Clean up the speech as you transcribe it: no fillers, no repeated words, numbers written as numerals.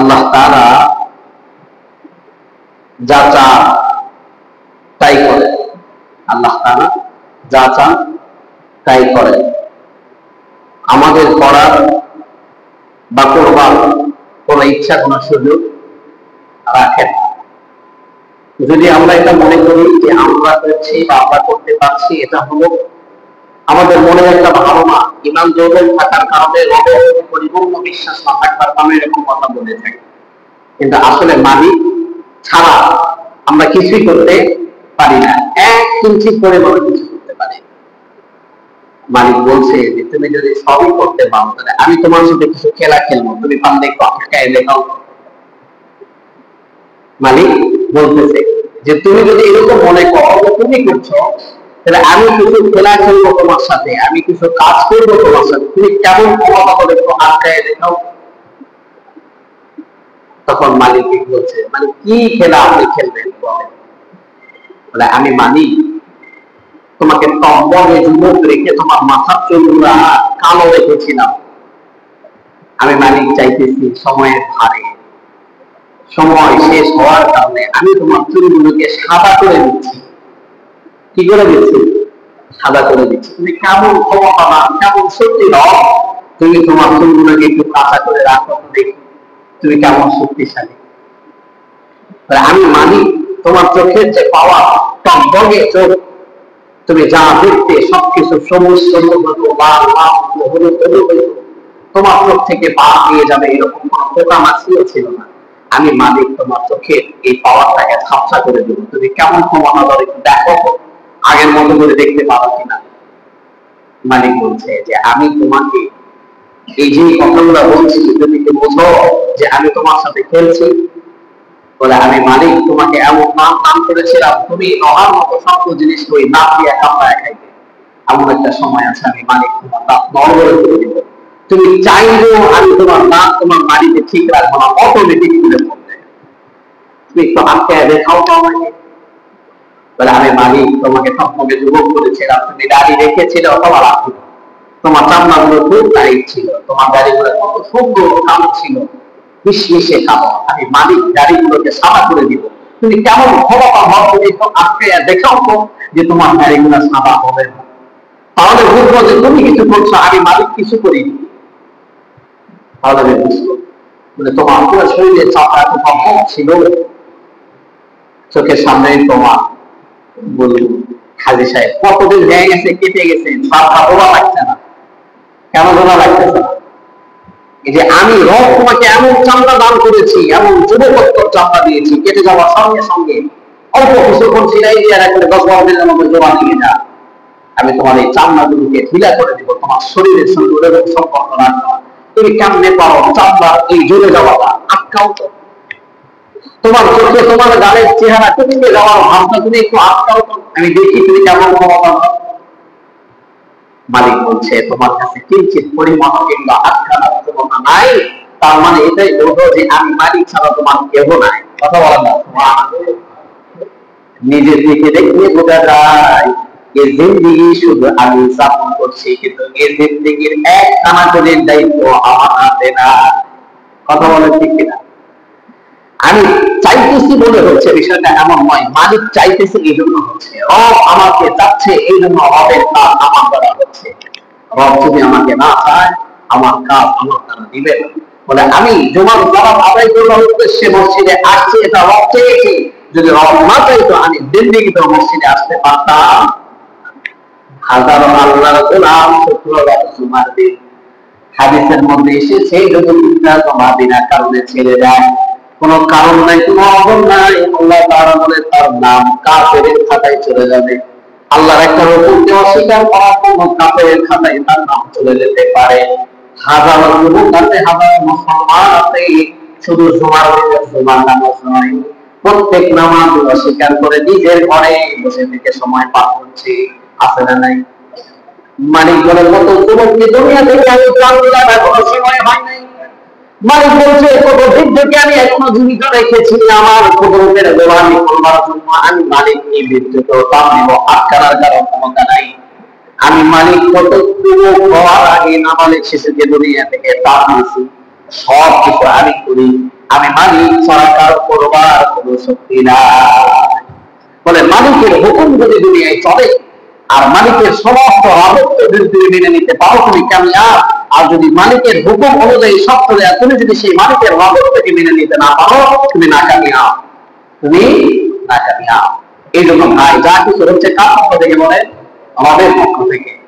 আল্লাহ তাআলা যা চান তাই করে। আল্লাহ তাআলা যা চান তাই করে। আমাদের করার বা করবার কোন ইচ্ছা কোন সুযোগ রাখেন। যদি আমরা এটা মনে করি যে আমরা করছি বা আমরা করতে পারছি, এটা হলো আমাদের মনে একটা ধারণা, ইমান দুর্বল থাকার কারণে, পরিপূর্ণ বিশ্বাস না থাকার কারণে এরকম কথা বলে থাকি। কিন্তু আসলে মালিক ছাড়া আমরা কিছুই করতে পারি না, এক কিঞ্চিত পরিমাণে কিছু করতে পারি। মালিক বলছে যে তুমি যদি সবই করতে পারো তাহলে আমি তোমার সাথে কিছু খেলা খেলবো, তুমি পারলে একটু আটকায় দেখাও। মালিক বলতেছে যে তুমি যদি এরকম মনে করো যে তুমি করছো, তাহলে আমি কিছু খেলা খেলবো তোমার সাথে, আমি কিছু কাজ করবো তোমার সাথে, তুমি কেমন ক্ষমতা বলে একটু আটকায় দেখাও। তখন মালিক বলছে, মানে কি খেলা আপনি খেলবেন বলে, আমি মালিক তোমাকে টম্বরে যুবক রেখে তোমার মাথার চুলগুলা কালো রেখেছিলাম। আমি মালিক চাইতেছি সময়ের ভারে, সময় শেষ হওয়ার কারণে আমি তোমার চুলগুলোকে সাদা করে দিচ্ছি। কি করে দিচ্ছি? সাদা করে দিচ্ছি। তুমি কেমন ক্ষমতাবান, কেমন শক্তি দাও, তুমি তোমার চুলগুলোকে একটু কাঁচা করে রাখো, দেখি তুমি কেমন শক্তিশালী। আমি মালিক তোমার চোখের যে পাওয়া, টকবগে চোখ, তুমি যা দেখতে সবকিছু সবুজ সবুজ হতো, লাল লাল হলুদ হলুদ হতো, তোমার চোখ থেকে পা পেয়ে যাবে এরকম কোন পোকামাছিও ছিল না। আমি মালিক তোমার চোখের এই পাওয়ারটাকে ঝাপসা করে দেবো, তুমি কেমন ক্ষমতা ধরে দেখো আগের মতো করে দেখতে পারো কিনা। মালিক বলছে যে আমি তোমাকে এই যে কথাগুলো বলছি তুমি কি বোঝো যে আমি তোমার সাথে খেলছি? বলে, আমি মালিক তোমাকে এমন নাম দান করেছিলাম, তুমি লোহার মতো শক্ত জিনিস ওই দাঁত দিয়ে কামড়ায় খাইবে। এমন একটা সময় আছে আমি মালিক তোমার দাঁত নড়বড়ে করে দিব, তুমি চাইলেও আমি তোমার দাঁত তোমার মাটিতে ঠিক রাখবো না, অটোমেটিক খুলে পড়বে। তুমি একটু হাতকে দেখাও তো আমাকে। বলে, আমি মালিক তোমাকে সবসময় যুবক করেছিলাম, তুমি দাড়ি রেখেছিলে অথবা রাখো, তোমার চামড়াগুলো খুব টাইট ছিল, তোমার দাড়িগুলো কত সুন্দর কালো ছিল, মিশমিশে কালো। আমি মালিক দাড়িগুলোকে সাদা করে দিব, তুমি কেমন ক্ষমতা হও, তুমি একটু আজকে দেখাও তো যে তোমার দাড়িগুলো সাদা হবে না। তাহলে বুঝবো যে তুমি কিছু করছো, আমি মালিক কিছু করিনি। তাহলে বুঝবো মানে তোমার পুরো শরীরে চাপা এত কম ছিল, চোখের সামনে তোমার বলুন হাজি সাহেব কতদিন হয়ে গেছে, কেটে গেছে, ধোলা লাগছে না। কেন ধোলা লাগতেছে না? এই যে আমি রব তোমাকে এমন চামড়া দান করেছি, এমন যুবকত্বর চামড়া দিয়েছি, কেটে যাওয়ার সঙ্গে সঙ্গে অল্প কিছুক্ষণ সিলাই দিয়ে রাখলে 10-12 দিনের মধ্যে জমা নিয়ে যা। আমি তোমার এই চামড়াগুলোকে ঢিলা করে দিব, তোমার শরীরের সঙ্গে ওরকম সম্পর্ক রাখবো না। তুমি কেমনে পারো চামড়া এই জুড়ে যাওয়াটা আটকাও তো? তোমার চোখে তোমার গালের চেহারা কুচকে যাওয়ার ভাবনা তুমি একটু আটকাও তো, আমি দেখি তুমি কেমন ক্ষমতা। মালিক বলছে তোমার কাছে কিঞ্চিত পরিমাণ কিংবা আটকানোর ক্ষমতা নাই, তার মানে এটাই বলবো যে আমি মালিক ছাড়া তোমার কেহ নাই। কথা বলা না, নিজের দিকে দেখলে বোঝা যায় এই জিন্দেগি শুধু আমি যাপন করছি, কিন্তু এই জিন্দেগির এক টানাটানির দায়িত্ব আমার হাতে না। কথা বলেন ঠিক কিনা? আমি চাইতেছি বলে হচ্ছে বিষয়টা এমন নয়, মালিক চাইতেছে এই জন্য হচ্ছে, রব আমাকে চাচ্ছে এই জন্য রবের কাজ আমার দ্বারা হচ্ছে। রব যদি আমাকে না চায় আমার কাজ আমার দ্বারা দিবে না। বলে, আমি জুমার জবাব আদায় করার উদ্দেশ্যে মসজিদে আসছি, এটা রব চেয়েছি। যদি রব না চাইতো আমি জিন্দেগিতে মসজিদে আসতে পারতাম। হাজারো আল্লাহর গোলাম শুক্রবার জুমার দিন হাদিসের মধ্যে এসেছে যদি জমা বিনা কারণে ছেড়ে দেয়, কোন কারণ নাই, কোন অবন নাই, আল্লাহ তাআলা বলে তার নাম কাফেরের খাতায় চলে যাবে। আল্লাহর একটা হুকুমকে অস্বীকার করার কোন কাফেরের খাতায় তার নাম চলে যেতে পারে। হাজারো যুবক আছে, হাজারো মুসলমান আছে, শুধু জুমার দিনে জুমার নামাজ নয়, প্রত্যেক নামাজ অস্বীকার করে নিজের ঘরে বসে থেকে সময় পার করছে, আছে না নাই? মালিক বলে, কত যুবককে দুনিয়া থেকে আমি প্রাণ দিলাম, এখনো সময় হয় নাই। মালিক বলছে, কত দিন থেকে আমি এখনো জীবিত রেখেছি আমার কুদরতের গোলামি করবার জন্য। আমি মালিক এই বিদ্যুৎ তাপ দিব, আটকানোর কারণ ক্ষমতা নাই। আমি মালিক কত যুবক হওয়ার আগে নাবালিক শিশুকে দুনিয়া থেকে তাপ দিয়েছি, সব কিছু আমি করি, আমি মালিক ছাড়া কারো করবার কোনো শক্তি নাই। বলে মালিকের হুকুম যদি দুনিয়ায় চলে আর মালিকের সমস্ত রাজত্ব যদি তুমি মেনে নিতে পারো তুমি কামিয়াব। আর যদি মালিকের হুকুম অনুযায়ী সব চলে আর তুমি যদি সেই মালিকের রাজত্বকে মেনে নিতে না পারো তুমি নাকামিয়াব, তুমি নাকামিয়াব। এই জন্য ভাই যা কিছু হচ্ছে কার পক্ষ থেকে বলে? আমাদের পক্ষ থেকে।